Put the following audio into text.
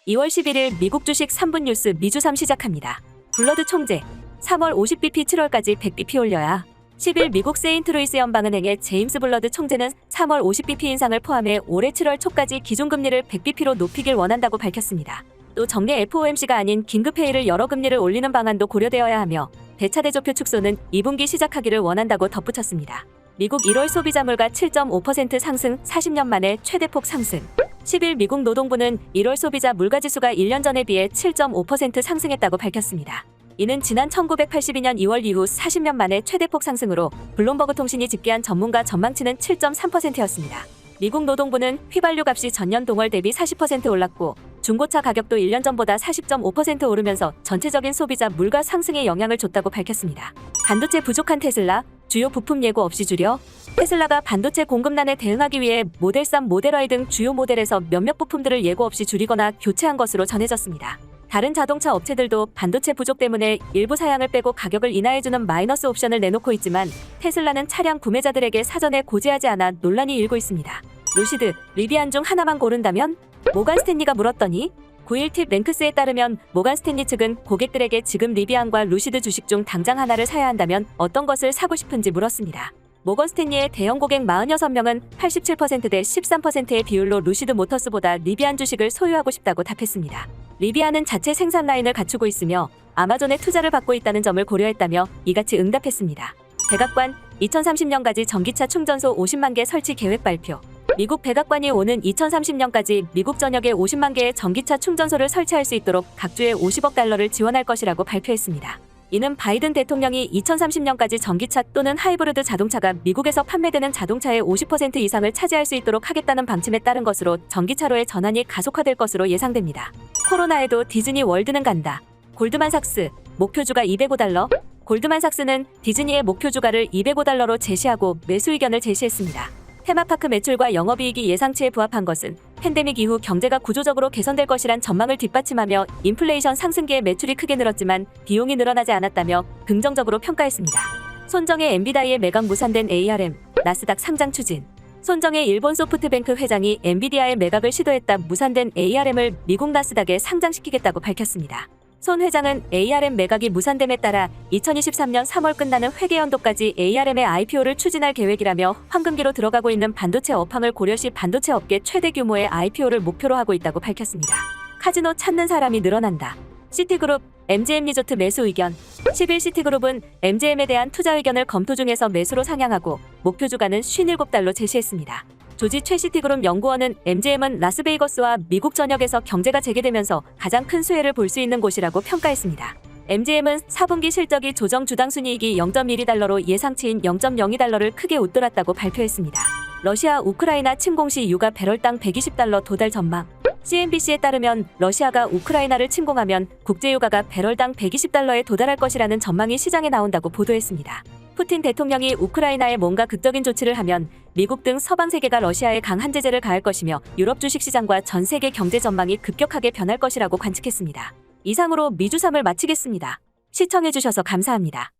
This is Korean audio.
2월 11일 미국 주식 3분 뉴스 미주삼 시작합니다. 블러드 총재 3월 50bp 7월까지 100bp 올려야 10일 미국 세인트루이스 연방은행의 제임스 블러드 총재는 3월 50bp 인상을 포함해 올해 7월 초까지 기준금리를 100bp로 높이길 원한다고 밝혔습니다. 또 정례 FOMC가 아닌 긴급회의를 열어 금리를 올리는 방안도 고려되어야 하며 대차대조표 축소는 2분기 시작하기를 원한다고 덧붙였습니다. 미국 1월 소비자 물가 7.5% 상승 40년 만에 최대폭 상승. 10일 미국 노동부는 1월 소비자 물가지수가 1년 전에 비해 7.5% 상승했다고 밝혔습니다. 이는 지난 1982년 2월 이후 40년 만에 최대폭 상승으로 블룸버그 통신이 집계한 전문가 전망치는 7.3%였습니다. 미국 노동부는 휘발유 값이 전년 동월 대비 40% 올랐고 중고차 가격도 1년 전보다 40.5% 오르면서 전체적인 소비자 물가 상승에 영향을 줬다고 밝혔습니다. 반도체 부족한 테슬라, 주요 부품 예고 없이 줄여 테슬라가 반도체 공급난에 대응하기 위해 모델 3, 모델 Y 등 주요 모델에서 몇몇 부품들을 예고 없이 줄이거나 교체한 것으로 전해졌습니다. 다른 자동차 업체들도 반도체 부족 때문에 일부 사양을 빼고 가격을 인하해주는 마이너스 옵션을 내놓고 있지만 테슬라는 차량 구매자들에게 사전에 고지하지 않아 논란이 일고 있습니다. 루시드, 리비안 중 하나만 고른다면? 모간 스탠리가 물었더니 9일 팁 랭크스에 따르면 모간 스탠리 측은 고객들에게 지금 리비안과 루시드 주식 중 당장 하나를 사야 한다면 어떤 것을 사고 싶은지 물었습니다. 모건 스탠리의 대형 고객 46명은 87% 대 13%의 비율로 루시드 모터스보다 리비안 주식을 소유하고 싶다고 답했습니다. 리비안은 자체 생산 라인을 갖추고 있으며 아마존의 투자를 받고 있다는 점을 고려했다며 이같이 응답했습니다. 백악관 2030년까지 전기차 충전소 50만 개 설치 계획 발표. 미국 백악관이 오는 2030년까지 미국 전역에 50만 개의 전기차 충전소를 설치할 수 있도록 각 주에 50억 달러를 지원할 것이라고 발표했습니다. 이는 바이든 대통령이 2030년까지 전기차 또는 하이브리드 자동차가 미국에서 판매되는 자동차의 50% 이상을 차지할 수 있도록 하겠다는 방침에 따른 것으로 전기차로의 전환이 가속화될 것으로 예상됩니다. 코로나에도 디즈니 월드는 간다. 골드만삭스, 목표주가 205달러. 골드만삭스는 디즈니의 목표주가를 205달러로 제시하고 매수 의견을 제시했습니다. 테마파크 매출과 영업이익이 예상치에 부합한 것은 팬데믹 이후 경제가 구조적으로 개선될 것이란 전망을 뒷받침하며 인플레이션 상승기에 매출이 크게 늘었지만 비용이 늘어나지 않았다며 긍정적으로 평가했습니다. 손정의 엔비다이에 매각 무산된 ARM, 나스닥 상장 추진. 손정의 일본 소프트뱅크 회장이 엔비디아의 매각을 시도했다 무산된 ARM을 미국 나스닥에 상장시키겠다고 밝혔습니다. 손 회장은 ARM 매각이 무산됨에 따라 2023년 3월 끝나는 회계연도까지 ARM의 IPO를 추진할 계획이라며 황금기로 들어가고 있는 반도체 업황을 고려시 반도체 업계 최대 규모의 IPO를 목표로 하고 있다고 밝혔습니다. 카지노 찾는 사람이 늘어난다. 시티그룹, MGM 리조트 매수 의견. 10일 시티그룹은 MGM에 대한 투자 의견을 검토 중에서 매수로 상향하고 목표 주가는 57달러 제시했습니다. 조지 최시티그룹 연구원은 MGM은 라스베이거스와 미국 전역에서 경제가 재개되면서 가장 큰 수혜를 볼 수 있는 곳이라고 평가했습니다. MGM은 4분기 실적이 조정 주당 순이익이 0.12달러로 예상치인 0.02달러를 크게 웃돌았다고 발표했습니다. 러시아 우크라이나 침공 시 유가 배럴당 120달러 도달 전망. CNBC에 따르면 러시아가 우크라이나를 침공하면 국제유가가 배럴당 120달러에 도달할 것이라는 전망이 시장에 나온다고 보도했습니다. 푸틴 대통령이 우크라이나에 뭔가 극적인 조치를 하면 미국 등 서방 세계가 러시아에 강한 제재를 가할 것이며 유럽 주식시장과 전 세계 경제 전망이 급격하게 변할 것이라고 관측했습니다. 이상으로 미주삼을 마치겠습니다. 시청해주셔서 감사합니다.